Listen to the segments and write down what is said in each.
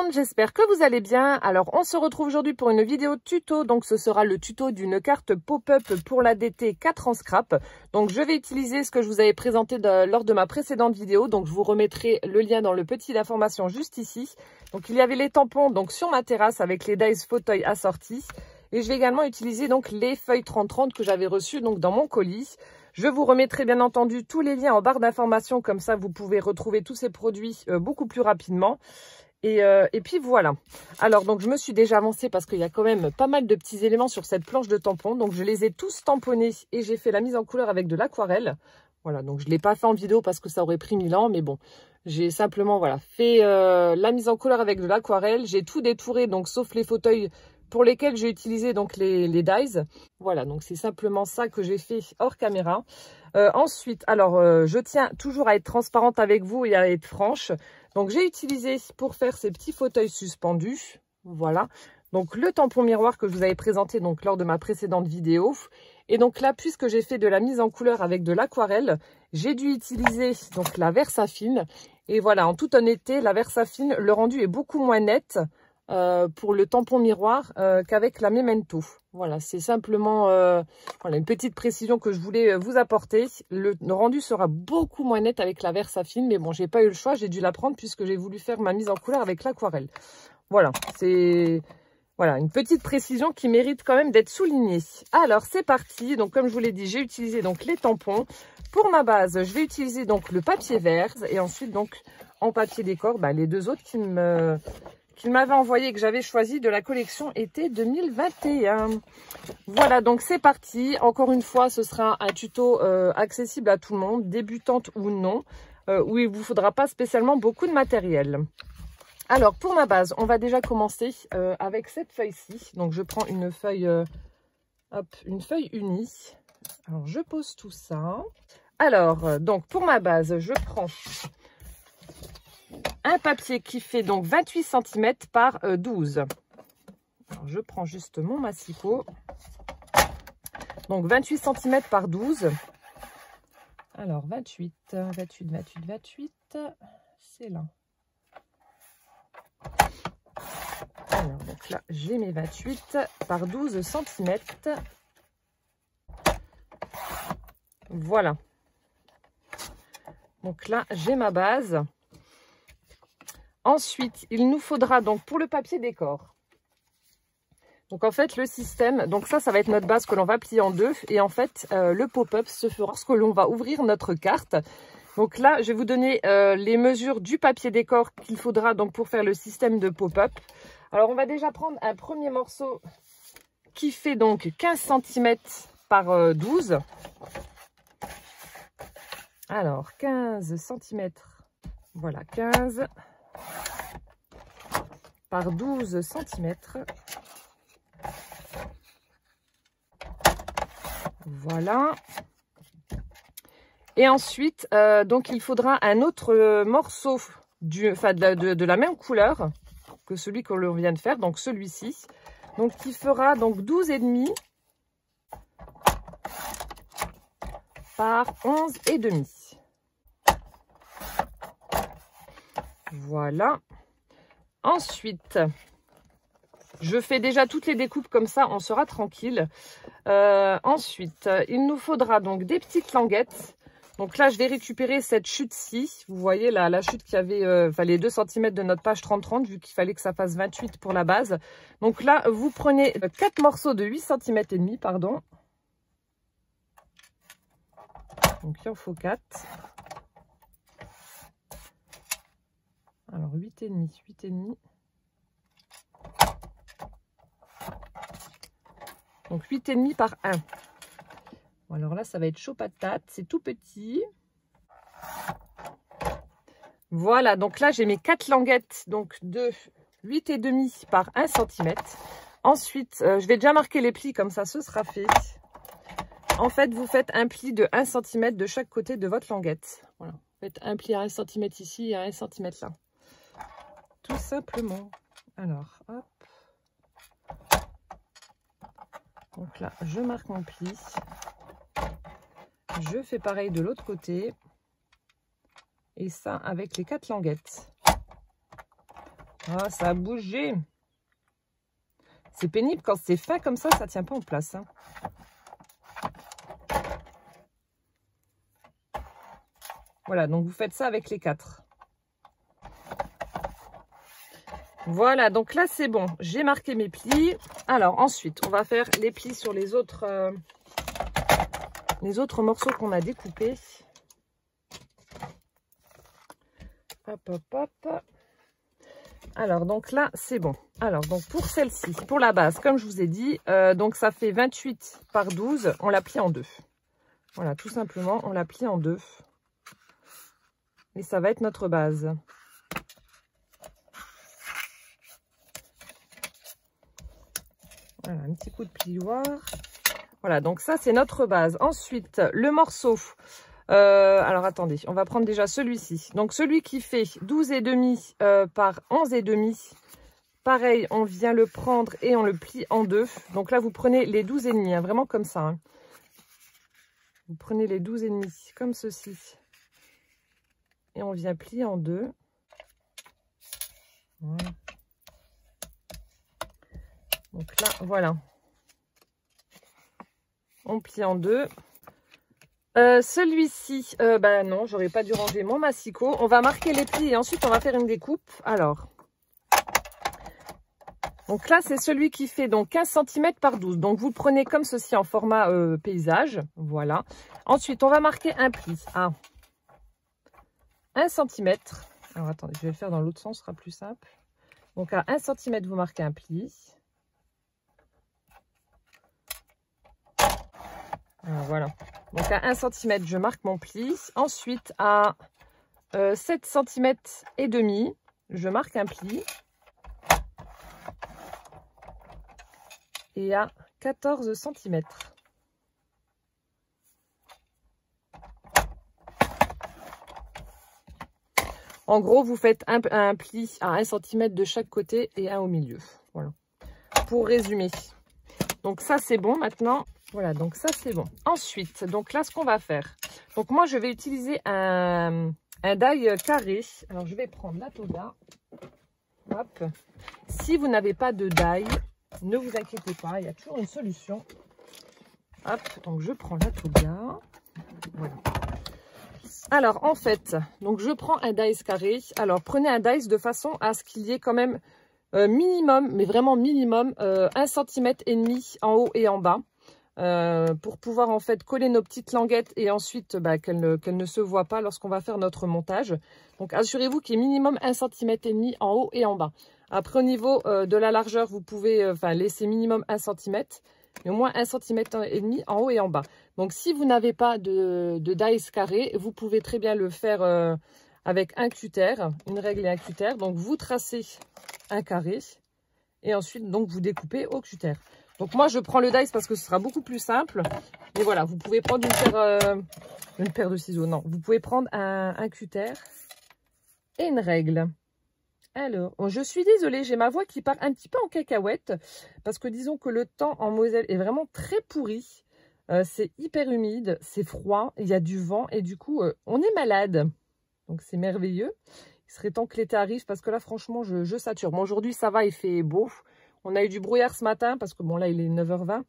monde, j'espère que vous allez bien. Alors on se retrouve aujourd'hui pour une vidéo tuto, donc ce sera le tuto d'une carte pop-up pour l'ADT 4 en scrap. Donc je vais utiliser ce que je vous avais présenté lors de ma précédente vidéo, donc je vous remettrai le lien dans le petit d'information juste ici. Donc il y avait les tampons donc sur ma terrasse avec les dies fauteuil assortis. Et je vais également utiliser donc les feuilles 30-30 que j'avais reçues donc dans mon colis. Je vous remettrai bien entendu tous les liens en barre d'information, comme ça vous pouvez retrouver tous ces produits beaucoup plus rapidement. Et puis voilà. Alors donc je me suis déjà avancée parce qu'il y a quand même pas mal de petits éléments sur cette planche de tampons. Donc je les ai tous tamponnés et j'ai fait la mise en couleur avec de l'aquarelle. Voilà, donc je ne l'ai pas fait en vidéo parce que ça aurait pris 1000 ans, mais bon. J'ai simplement voilà fait la mise en couleur avec de l'aquarelle. J'ai tout détouré, donc sauf les fauteuils pour lesquels j'ai utilisé donc les dies. Voilà, donc c'est simplement ça que j'ai fait hors caméra. Ensuite, alors je tiens toujours à être transparente avec vous et à être franche. Donc j'ai utilisé pour faire ces petits fauteuils suspendus, voilà. Donc le tampon miroir que je vous avais présenté donc lors de ma précédente vidéo. Et donc là, puisque j'ai fait de la mise en couleur avec de l'aquarelle, j'ai dû utiliser donc la Versafine. Et voilà, en toute honnêteté, la Versafine, le rendu est beaucoup moins net pour le tampon miroir qu'avec la Memento. Voilà, c'est simplement voilà, une petite précision que je voulais vous apporter. Le rendu sera beaucoup moins net avec la Versafine, mais bon, j'ai pas eu le choix, j'ai dû la prendre puisque j'ai voulu faire ma mise en couleur avec l'aquarelle. Voilà, c'est voilà une petite précision qui mérite quand même d'être soulignée. Alors c'est parti. Donc comme je vous l'ai dit, j'ai utilisé donc les tampons. Pour ma base, je vais utiliser donc le papier vert et ensuite donc en papier décor, les deux autres qu'il m'avait envoyé, que j'avais choisi de la collection été 2021. Voilà, donc c'est parti. Encore une fois, ce sera un tuto accessible à tout le monde, débutante ou non, où il ne vous faudra pas spécialement beaucoup de matériel. Alors, pour ma base, on va déjà commencer avec cette feuille-ci. Donc, je prends une feuille, une feuille unie. Alors, je pose tout ça. Alors, donc, pour ma base, je prends un papier qui fait donc 28 cm par 12. Alors, je prends juste mon massicot. Donc 28 cm par 12. Alors 28, c'est là. Alors donc là, j'ai mes 28 par 12 cm. Voilà. Donc là, j'ai ma base. Ensuite, il nous faudra donc pour le papier décor. Donc en fait, le système, donc ça va être notre base que l'on va plier en deux. Et en fait, le pop-up se fera lorsque l'on va ouvrir notre carte. Donc là, je vais vous donner les mesures du papier décor qu'il faudra donc pour faire le système de pop-up. Alors on va déjà prendre un premier morceau qui fait donc 15 cm par 12. Alors 15 cm, voilà 15 par 12 cm. Voilà. Et ensuite, donc il faudra un autre morceau de la même couleur que celui que l'on vient de faire, donc celui-ci. Donc qui fera donc 12,5 par 11,5. Voilà. Ensuite, je fais déjà toutes les découpes comme ça, on sera tranquille. Ensuite, il nous faudra donc des petites languettes. Donc là, je vais récupérer cette chute-ci. Vous voyez la chute qui avait les 2 cm de notre page 30-30, vu qu'il fallait que ça fasse 28 pour la base. Donc là, vous prenez 4 morceaux de 8 cm et demi, pardon. Donc il en faut 4. Alors 8,5. Donc 8,5 par 1. Bon, alors là, ça va être chaud patate. C'est tout petit. Voilà, donc là, j'ai mes 4 languettes donc de 8,5 par 1 cm. Ensuite, je vais déjà marquer les plis, comme ça, ce sera fait. En fait, vous faites un pli de 1 cm de chaque côté de votre languette. Voilà, vous faites un pli à 1 cm ici et à 1 cm là. Tout simplement. Alors, hop. Donc là, je marque mon pli. Je fais pareil de l'autre côté. Et ça avec les 4 languettes. Ah, ça a bougé. C'est pénible quand c'est fin comme ça tient pas en place. Hein. Voilà, donc vous faites ça avec les 4. Voilà, donc là c'est bon. J'ai marqué mes plis. Alors ensuite, on va faire les plis sur les autres morceaux qu'on a découpés. Hop, hop, hop. Alors, donc là, c'est bon. Alors, donc pour celle-ci, pour la base, comme je vous ai dit, donc ça fait 28 par 12. On la plie en 2. Voilà, tout simplement, on la plie en 2. Et ça va être notre base. Voilà, un petit coup de plioir. Voilà, donc ça, c'est notre base. Ensuite, le morceau... alors, attendez, on va prendre déjà celui-ci. Donc, celui qui fait 12,5 par 11,5. Pareil, on vient le prendre et on le plie en 2. Donc là, vous prenez les 12,5, hein, vraiment comme ça. Hein. Vous prenez les 12,5 comme ceci. Et on vient plier en 2. Voilà. Donc là, voilà. On plie en 2. Celui-ci, bah non, j'aurais pas dû ranger mon massicot. On va marquer les plis et ensuite on va faire une découpe. Alors, donc là c'est celui qui fait donc 15 cm par 12. Donc vous le prenez comme ceci en format paysage. Voilà. Ensuite, on va marquer un pli à 1 cm. Alors attendez, je vais le faire dans l'autre sens, ce sera plus simple. Donc à 1 cm, vous marquez un pli. Alors, voilà. Donc à 1 cm, je marque mon pli. Ensuite, à 7 cm et demi, je marque un pli. Et à 14 cm. En gros, vous faites un pli à 1 cm de chaque côté et un au milieu. Voilà. Pour résumer. Donc ça, c'est bon maintenant. Voilà, donc ça, c'est bon. Ensuite, donc là, ce qu'on va faire. Donc moi, je vais utiliser un die carré. Alors, je vais prendre la toga. Hop. Si vous n'avez pas de die, ne vous inquiétez pas, il y a toujours une solution. Hop, donc je prends la toga. Voilà. Alors, en fait, donc je prends un dice carré. Alors, prenez un dice de façon à ce qu'il y ait quand même minimum, mais vraiment minimum, 1 cm et demi en haut et en bas. Pour pouvoir en fait coller nos petites languettes et ensuite qu'elles ne se voient pas lorsqu'on va faire notre montage. Donc assurez-vous qu'il y ait minimum 1 cm et demi en haut et en bas. Après au niveau de la largeur, vous pouvez laisser minimum 1 cm, mais au moins 1 cm et demi en haut et en bas. Donc si vous n'avez pas de dice carré, vous pouvez très bien le faire avec un cutter, une règle et un cutter. Donc vous tracez un carré et ensuite donc vous découpez au cutter. Donc moi je prends le dice parce que ce sera beaucoup plus simple. Mais voilà, vous pouvez prendre une paire de ciseaux. Non, vous pouvez prendre un cutter et une règle. Alors, je suis désolée, j'ai ma voix qui part un petit peu en cacahuète. Parce que disons que le temps en Moselle est vraiment très pourri. C'est hyper humide, c'est froid, il y a du vent et du coup on est malade. Donc c'est merveilleux. Il serait temps que l'été arrive parce que là franchement je sature. Bon aujourd'hui ça va, il fait beau. On a eu du brouillard ce matin, parce que bon là il est 9h20.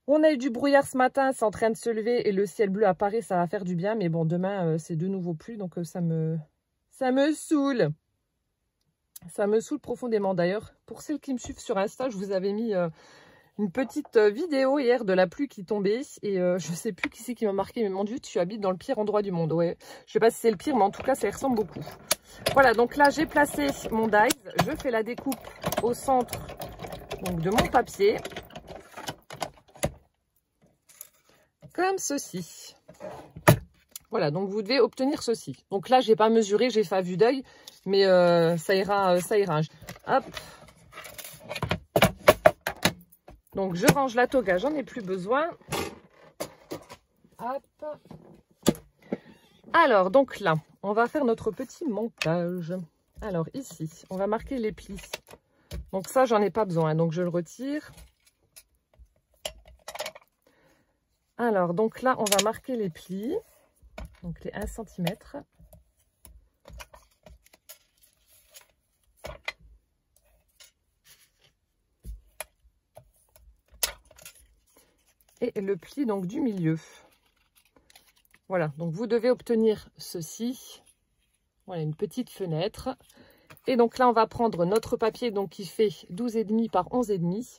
On a eu du brouillard ce matin, c'est en train de se lever et le ciel bleu apparaît, ça va faire du bien. Mais bon, demain c'est de nouveau pluie, donc ça me saoule. Ça me saoule profondément. D'ailleurs, pour celles qui me suivent sur Insta, je vous avais mis une petite vidéo hier de la pluie qui tombait. Et je sais plus qui c'est qui m'a marqué, mais mon Dieu, tu habites dans le pire endroit du monde. Ouais, je sais pas si c'est le pire, mais en tout cas, ça y ressemble beaucoup. Voilà, donc là, j'ai placé mon dies. Je fais la découpe au centre donc, de mon papier. Comme ceci. Voilà, donc vous devez obtenir ceci. Donc là, j'ai pas mesuré, j'ai fait à vue d'œil, mais ça ira, ça ira. Hop. Donc je range la toga, j'en ai plus besoin. Hop. Alors, donc là, on va faire notre petit montage. Alors ici, on va marquer les plis. Donc ça, j'en ai pas besoin, donc je le retire. Alors, donc là, on va marquer les plis. Donc les 1 cm. et le pli donc du milieu. Voilà, donc vous devez obtenir ceci. Voilà, une petite fenêtre. Et donc là, on va prendre notre papier donc qui fait 12,5 par 11,5.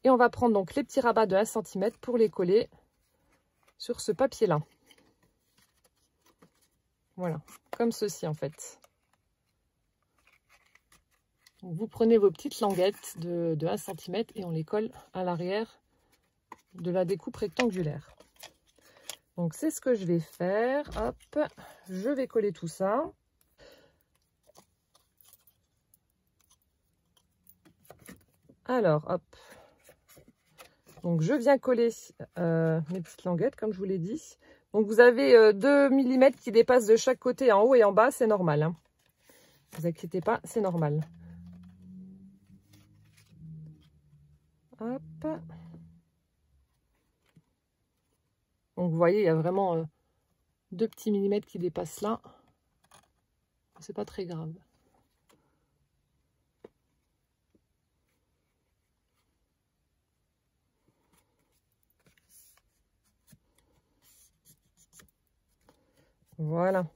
Et on va prendre donc les petits rabats de 1 cm pour les coller sur ce papier-là. Voilà, comme ceci en fait. Donc, vous prenez vos petites languettes de 1 cm et on les colle à l'arrière de la découpe rectangulaire. Donc c'est ce que je vais faire. Hop, je vais coller tout ça. Alors, hop. Donc je viens coller mes petites languettes comme je vous l'ai dit. Donc vous avez 2 mm qui dépassent de chaque côté en haut et en bas, c'est normal. Hein. Ne vous inquiétez pas, c'est normal. Hop. Donc vous voyez, il y a vraiment 2 petits millimètres qui dépassent là. C'est pas très grave. Voilà.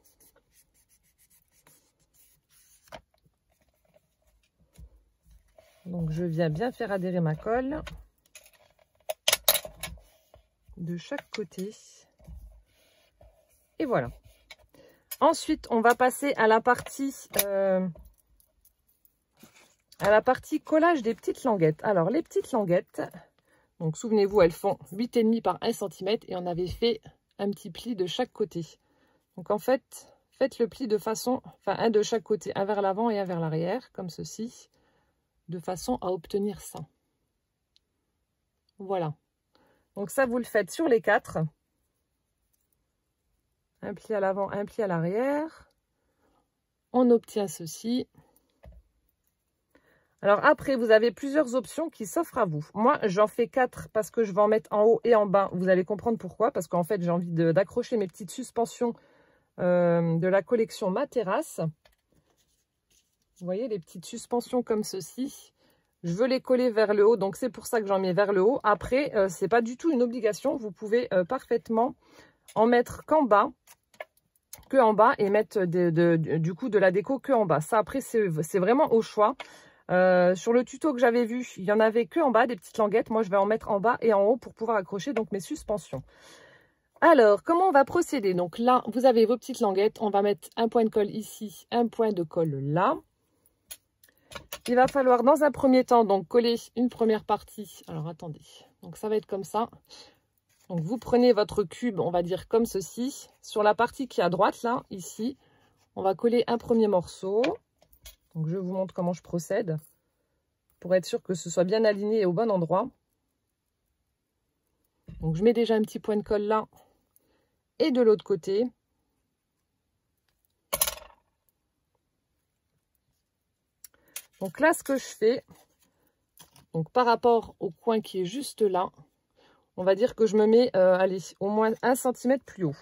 Donc je viens bien faire adhérer ma colle de chaque côté. Et voilà. Ensuite, on va passer à la partie collage des petites languettes. Alors les petites languettes, donc souvenez-vous, elles font 8,5 par 1 cm et on avait fait un petit pli de chaque côté. Donc en fait, faites le pli de façon, enfin un de chaque côté, un vers l'avant et un vers l'arrière, comme ceci, de façon à obtenir ça. Voilà. Donc ça, vous le faites sur les 4. Un pli à l'avant, un pli à l'arrière. On obtient ceci. Alors après, vous avez plusieurs options qui s'offrent à vous. Moi, j'en fais 4 parce que je vais en mettre en haut et en bas. Vous allez comprendre pourquoi. Parce qu'en fait, j'ai envie d'accrocher mes petites suspensions de la collection Ma Terrasse. Vous voyez, les petites suspensions comme ceci. Je veux les coller vers le haut, donc c'est pour ça que j'en mets vers le haut. Après, c'est pas du tout une obligation. Vous pouvez parfaitement en mettre qu'en bas, et mettre du coup de la déco que en bas. Ça, après, c'est vraiment au choix. Sur le tuto que j'avais vu, il y en avait que en bas, des petites languettes. Moi, je vais en mettre en bas et en haut pour pouvoir accrocher donc mes suspensions. Alors, comment on va procéder? Donc là, vous avez vos petites languettes. On va mettre un point de colle ici, un point de colle là. Il va falloir dans un premier temps donc coller une première partie. Alors attendez, donc ça va être comme ça. Donc vous prenez votre cube, on va dire comme ceci. Sur la partie qui est à droite là, ici, on va coller un premier morceau. Donc je vous montre comment je procède pour être sûr que ce soit bien aligné et au bon endroit. Donc je mets déjà un petit point de colle là et de l'autre côté. Donc là, ce que je fais, donc par rapport au coin qui est juste là, on va dire que je me mets, allez, au moins 1 cm plus haut.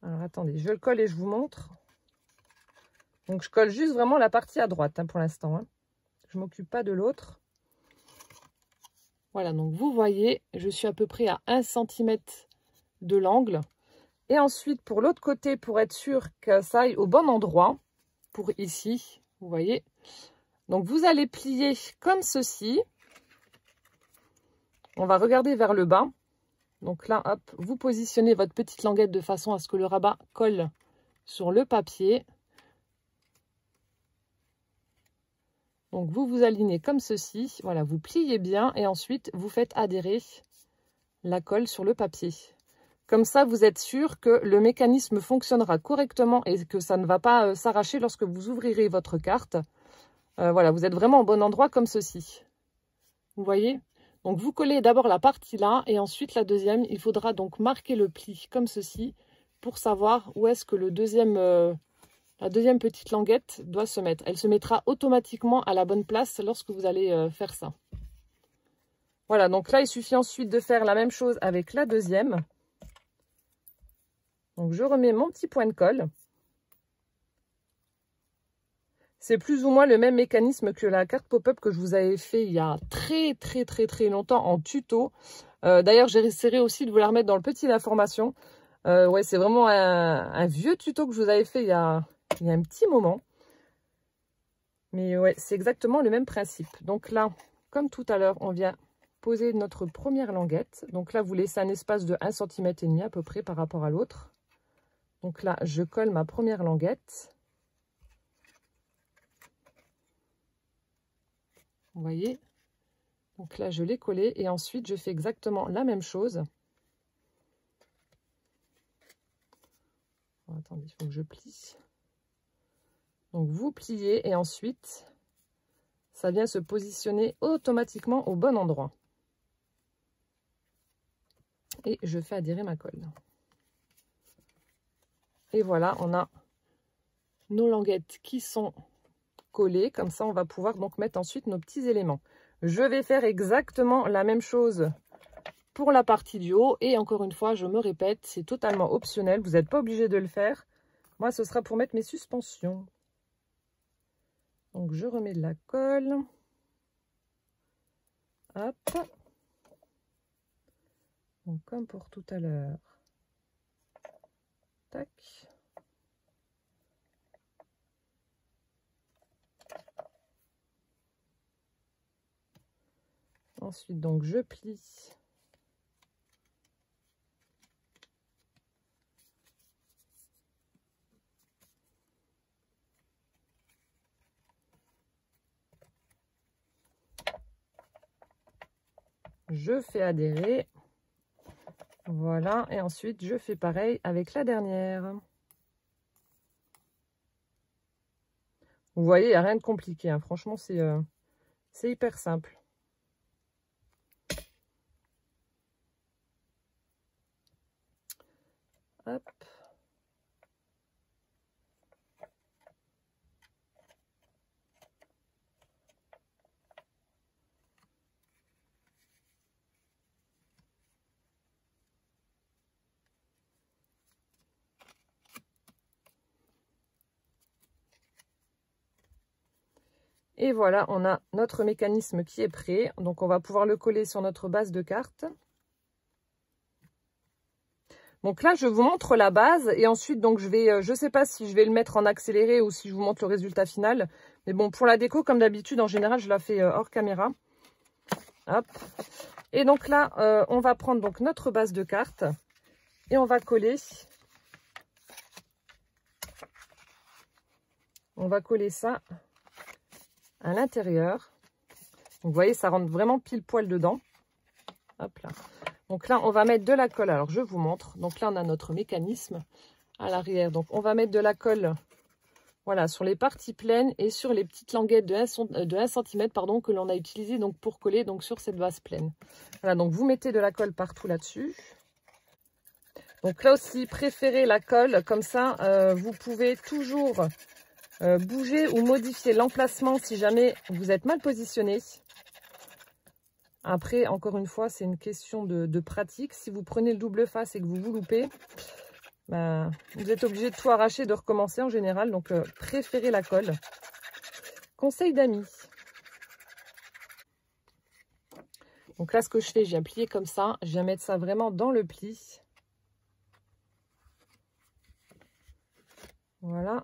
Alors attendez, je le colle et je vous montre. Donc je colle juste vraiment la partie à droite hein, pour l'instant. Hein. Je ne m'occupe pas de l'autre. Voilà, donc vous voyez, je suis à peu près à 1 cm de l'angle. Et ensuite, pour l'autre côté, pour être sûr que ça aille au bon endroit, pour ici, vous voyez. Donc vous allez plier comme ceci. On va regarder vers le bas. Donc là, hop, vous positionnez votre petite languette de façon à ce que le rabat colle sur le papier. Donc vous vous alignez comme ceci. Voilà, vous pliez bien et ensuite vous faites adhérer la colle sur le papier. Comme ça, vous êtes sûr que le mécanisme fonctionnera correctement et que ça ne va pas s'arracher lorsque vous ouvrirez votre carte. Voilà, vous êtes vraiment au bon endroit comme ceci. Vous voyez? Donc vous collez d'abord la partie là et ensuite la deuxième. Il faudra donc marquer le pli comme ceci pour savoir où est-ce que la deuxième petite languette doit se mettre. Elle se mettra automatiquement à la bonne place lorsque vous allez faire ça. Voilà, donc là il suffit ensuite de faire la même chose avec la deuxième. Donc je remets mon petit point de colle. C'est plus ou moins le même mécanisme que la carte pop-up que je vous avais fait il y a très longtemps en tuto. D'ailleurs, j'essaierai aussi de vous la remettre dans le petit d'information. Ouais, c'est vraiment un vieux tuto que je vous avais fait il y a un petit moment. Mais ouais, c'est exactement le même principe. Donc là, comme tout à l'heure, on vient poser notre première languette. Donc là, vous laissez un espace de 1,5 cm à peu près par rapport à l'autre. Donc là, je colle ma première languette. Vous voyez? Donc là, je l'ai collée et ensuite, je fais exactement la même chose. Oh, attendez, il faut que je plie. Donc, vous pliez et ensuite, ça vient se positionner automatiquement au bon endroit. Et je fais adhérer ma colle. Et voilà, on a nos languettes qui sont collées. Comme ça, on va pouvoir donc mettre ensuite nos petits éléments. Je vais faire exactement la même chose pour la partie du haut. Et encore une fois, je me répète, c'est totalement optionnel. Vous n'êtes pas obligé de le faire. Moi, ce sera pour mettre mes suspensions. Donc, je remets de la colle. Hop. Donc, comme pour tout à l'heure. Tac. Ensuite, donc, je plie. Je fais adhérer. Voilà. Et ensuite, je fais pareil avec la dernière. Vous voyez, il n'y a rien de compliqué. Hein. Franchement, c'est hyper simple. Hop. Et voilà, on a notre mécanisme qui est prêt. Donc, on va pouvoir le coller sur notre base de carte. Donc là, je vous montre la base et ensuite, donc je sais pas si je vais le mettre en accéléré ou si je vous montre le résultat final. Mais bon, pour la déco, comme d'habitude, en général, je la fais hors caméra. Hop. Et donc là, on va prendre donc notre base de carte et on va coller. On va coller ça à l'intérieur. Vous voyez, ça rentre vraiment pile poil dedans. Hop là. Donc là, on va mettre de la colle. Alors, je vous montre. Donc là, on a notre mécanisme à l'arrière. Donc, on va mettre de la colle, voilà, sur les parties pleines et sur les petites languettes de 1 cm, pardon, que l'on a utilisé donc pour coller donc sur cette base pleine. Voilà, donc vous mettez de la colle partout là-dessus. Donc là aussi, préférez la colle. Comme ça, vous pouvez toujours bouger ou modifier l'emplacement si jamais vous êtes mal positionné. Après, encore une fois, c'est une question de pratique. Si vous prenez le double face et que vous vous loupez, bah, vous êtes obligé de tout arracher, de recommencer en général. Donc, préférez la colle. Conseil d'amis. Donc là, ce que je fais, je viens plier comme ça. Je viens mettre ça vraiment dans le pli. Voilà.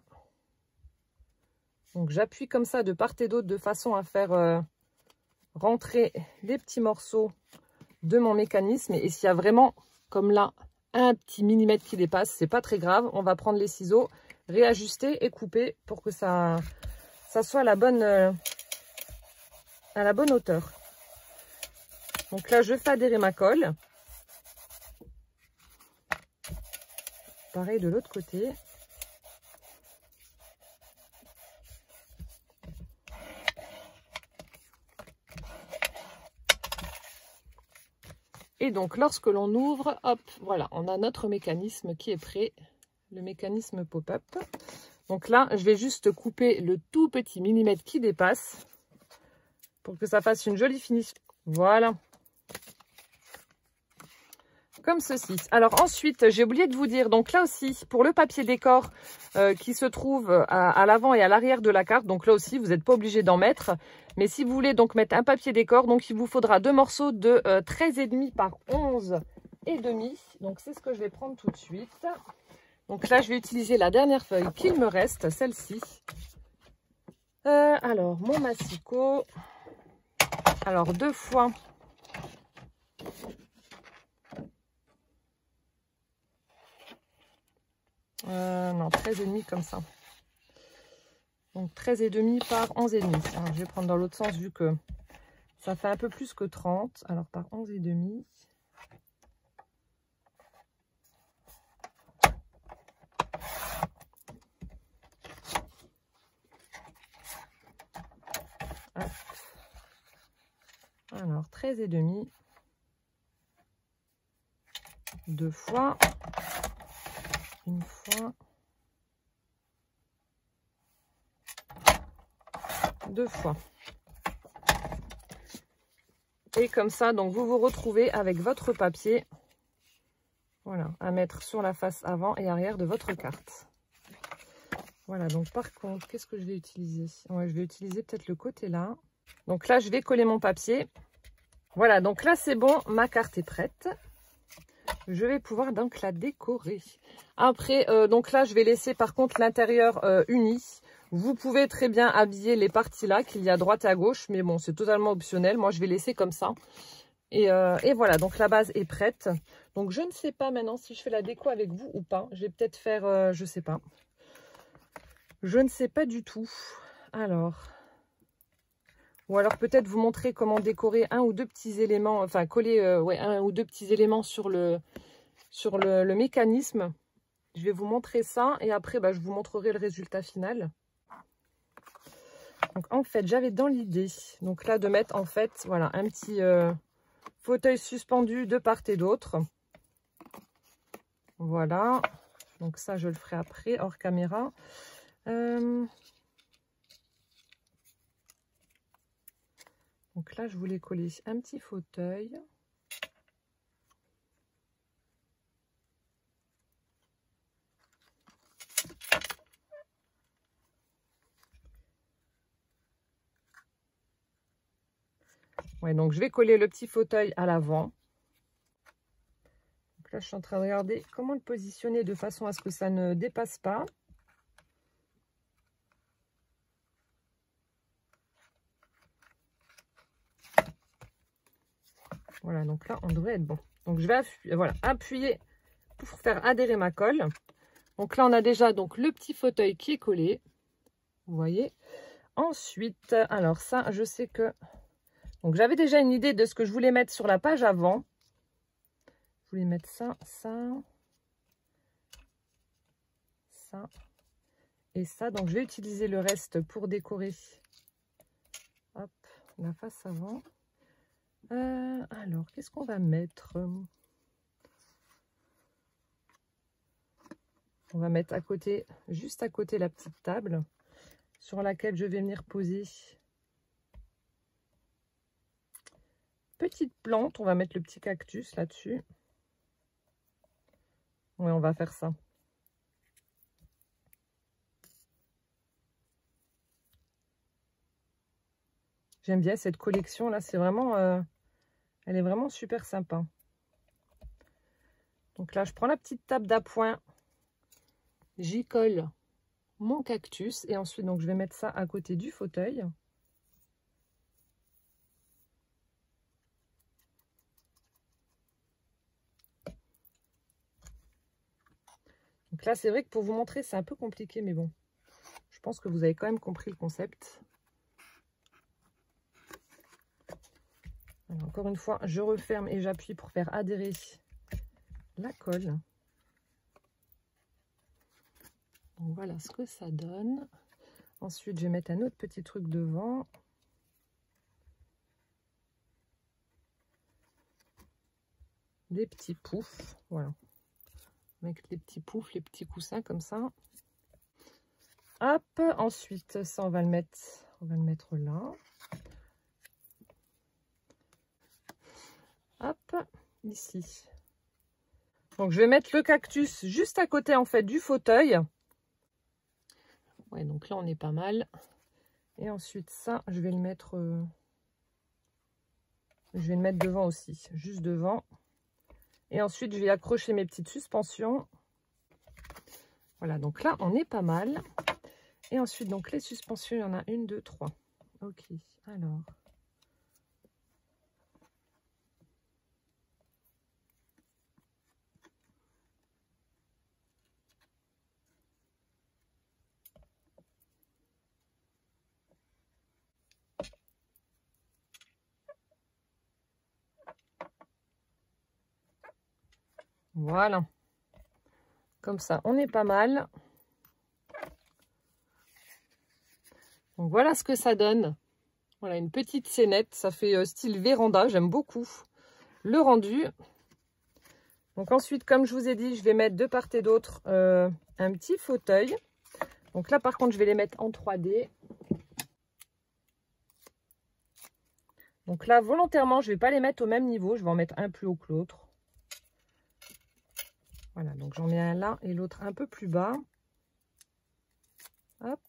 Donc, j'appuie comme ça de part et d'autre de façon à faire rentrer les petits morceaux de mon mécanisme. Et s'il y a vraiment, comme là, un petit millimètre qui dépasse, c'est pas très grave. On va prendre les ciseaux, réajuster et couper pour que ça soit à la bonne hauteur. Donc là, je fais adhérer ma colle. Pareil de l'autre côté. Et donc, lorsque l'on ouvre, hop, voilà, on a notre mécanisme qui est prêt, le mécanisme pop-up. Donc là, je vais juste couper le tout petit millimètre qui dépasse pour que ça fasse une jolie finition. Voilà. comme ceci. Alors ensuite, j'ai oublié de vous dire, donc là aussi, pour le papier décor qui se trouve à l'avant et à l'arrière de la carte, donc là aussi, vous n'êtes pas obligé d'en mettre. Mais si vous voulez donc mettre un papier décor, donc il vous faudra 2 morceaux de 13,5 par 11,5. Donc c'est ce que je vais prendre tout de suite. Donc là, je vais utiliser la dernière feuille qu'il me reste, celle-ci. Alors, mon massicot. Alors, 2 fois... non, 13,5 comme ça. Donc 13,5 par 11,5. Alors, je vais prendre dans l'autre sens vu que ça fait un peu plus que 30. Alors par 11,5. Hop. Alors 13,5. 2 fois. Une fois. 2 fois. Et comme ça, donc vous vous retrouvez avec votre papier, voilà, à mettre sur la face avant et arrière de votre carte. Voilà, donc par contre, qu'est-ce que je vais utiliser? Ouais, je vais utiliser peut-être le côté là. Donc là, je vais coller mon papier. Voilà, donc là, c'est bon, ma carte est prête. Je vais pouvoir donc la décorer. Après, donc là, je vais laisser par contre l'intérieur uni. Vous pouvez très bien habiller les parties là qu'il y a à droite et à gauche, mais bon, c'est totalement optionnel. Moi, je vais laisser comme ça. Et voilà, donc la base est prête. Donc, je ne sais pas maintenant si je fais la déco avec vous ou pas. Je vais peut-être faire, je sais pas. Je ne sais pas du tout. Alors, ou alors peut-être vous montrer comment décorer un ou deux petits éléments, enfin coller ouais, un ou deux petits éléments sur le mécanisme. Je vais vous montrer ça et après, bah, je vous montrerai le résultat final. Donc en fait, j'avais dans l'idée, donc là, de mettre en fait, voilà, un petit fauteuil suspendu de part et d'autre. Voilà. Donc ça, je le ferai après, hors caméra. Donc là, je voulais coller un petit fauteuil. Ouais, donc je vais coller le petit fauteuil à l'avant. Donc là, je suis en train de regarder comment le positionner de façon à ce que ça ne dépasse pas. Voilà, donc là, on devrait être bon. Donc je vais appuyer pour faire adhérer ma colle. Donc là, on a déjà donc le petit fauteuil qui est collé. Vous voyez. Ensuite, alors ça, je sais que... Donc j'avais déjà une idée de ce que je voulais mettre sur la page avant. Je voulais mettre ça, ça, ça et ça. Donc je vais utiliser le reste pour décorer. Hop, la face avant. Alors, qu'est-ce qu'on va mettre? On va mettre à côté, juste à côté, la petite table sur laquelle je vais venir poser. Petite plante, on va mettre le petit cactus là-dessus. Oui, on va faire ça. J'aime bien cette collection là, c'est vraiment, elle est vraiment super sympa. Donc là, je prends la petite table d'appoint, j'y colle mon cactus et ensuite donc je vais mettre ça à côté du fauteuil. Donc là, c'est vrai que pour vous montrer, c'est un peu compliqué, mais bon, je pense que vous avez quand même compris le concept. Alors, encore une fois, je referme et j'appuie pour faire adhérer la colle. Donc voilà ce que ça donne. Ensuite, je vais mettre un autre petit truc devant. Des petits poufs, voilà. Avec les petits poufs, les petits coussins comme ça. Hop, ensuite, ça on va le mettre là. Hop, ici. Donc je vais mettre le cactus juste à côté en fait du fauteuil. Ouais, donc là on est pas mal. Et ensuite ça, je vais le mettre devant aussi, juste devant. Et ensuite je vais accrocher mes petites suspensions. Voilà, donc là on est pas mal. Et ensuite donc les suspensions, il y en a 1, 2, 3. Ok, alors. Voilà, comme ça on est pas mal. Donc voilà ce que ça donne. Voilà, une petite scénette, ça fait style véranda, j'aime beaucoup le rendu. Donc ensuite, comme je vous ai dit, je vais mettre de part et d'autre un petit fauteuil. Donc là par contre je vais les mettre en 3D. Donc là volontairement je ne vais pas les mettre au même niveau, je vais en mettre un plus haut que l'autre. Voilà, donc j'en mets un là et l'autre un peu plus bas. Hop.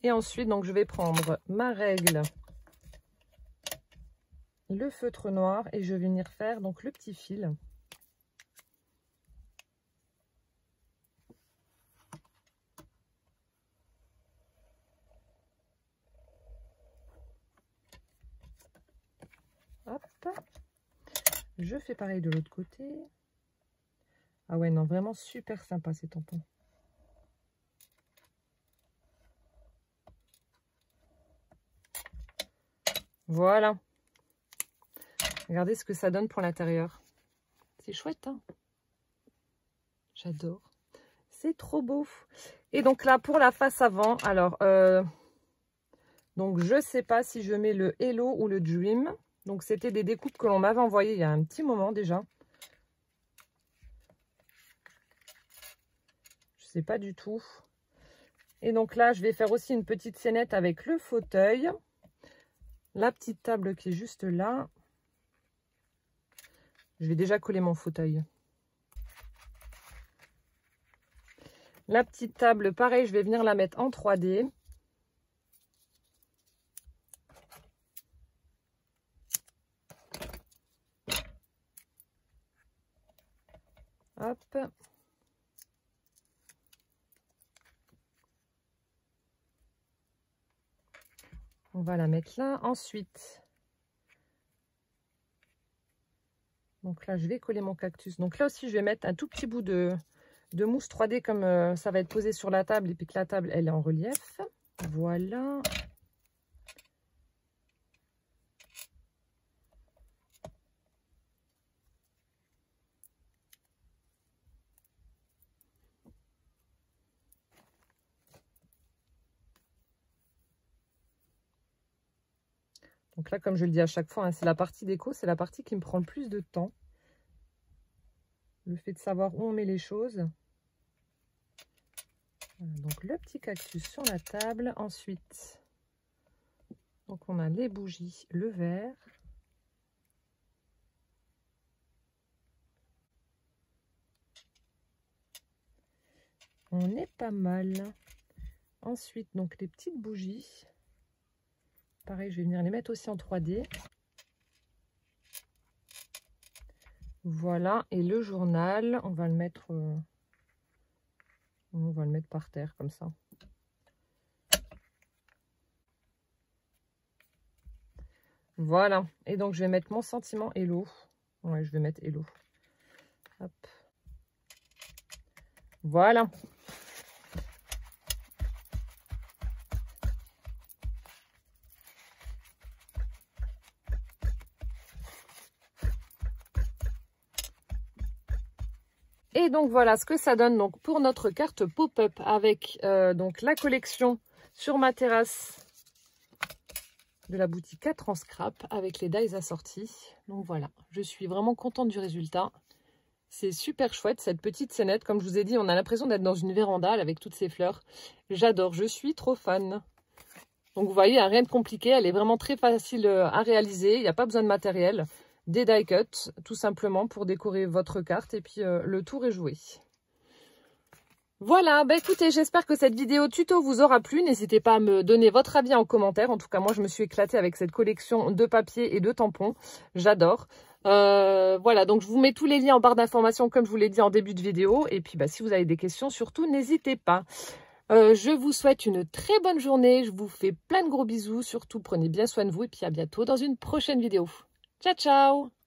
Et ensuite, donc, je vais prendre ma règle, le feutre noir et je vais venir faire donc le petit fil. Hop. Je fais pareil de l'autre côté. Ah ouais, non, vraiment super sympa ces tampons. Voilà. Regardez ce que ça donne pour l'intérieur. C'est chouette, hein? J'adore. C'est trop beau. Et donc là, pour la face avant, alors, donc je sais pas si je mets le Hello ou le Dream. Donc c'était des découpes que l'on m'avait envoyées il y a un petit moment déjà. Je sais pas du tout. Et donc là, je vais faire aussi une petite scénette avec le fauteuil. La petite table qui est juste là. Je vais déjà coller mon fauteuil. La petite table, pareil, je vais venir la mettre en 3D. Hop. On va la mettre là. Ensuite, donc là, je vais coller mon cactus. Donc là aussi, je vais mettre un tout petit bout de mousse 3D comme ça va être posé sur la table et puis que la table, elle est en relief. Voilà. Donc là, comme je le dis à chaque fois, hein, c'est la partie déco, c'est la partie qui me prend le plus de temps. Le fait de savoir où on met les choses. Voilà, donc le petit cactus sur la table. Ensuite, donc on a les bougies, le verre. On est pas mal. Ensuite, donc les petites bougies. Pareil, je vais venir les mettre aussi en 3D. Voilà, et le journal, on va le mettre par terre comme ça. Voilà, et donc je vais mettre mon sentiment Hello. Ouais, je vais mettre Hello. Hop. Voilà. Et donc voilà ce que ça donne donc pour notre carte pop-up avec donc la collection sur ma terrasse de la boutique 4 en scrap avec les dies assortis. Donc voilà, je suis vraiment contente du résultat. C'est super chouette cette petite scénette. Comme je vous ai dit, on a l'impression d'être dans une véranda avec toutes ces fleurs. J'adore, je suis trop fan. Donc vous voyez, rien de compliqué, elle est vraiment très facile à réaliser, il n'y a pas besoin de matériel. Des die cuts, tout simplement, pour décorer votre carte, et puis le tour est joué. Voilà, bah écoutez, j'espère que cette vidéo tuto vous aura plu. N'hésitez pas à me donner votre avis en commentaire. En tout cas, moi, je me suis éclatée avec cette collection de papier et de tampons. J'adore. Voilà, donc je vous mets tous les liens en barre d'informations, comme je vous l'ai dit en début de vidéo. Et puis, bah, si vous avez des questions, surtout, n'hésitez pas. Je vous souhaite une très bonne journée. Je vous fais plein de gros bisous. Surtout, prenez bien soin de vous. Et puis, à bientôt dans une prochaine vidéo. Ciao, ciao!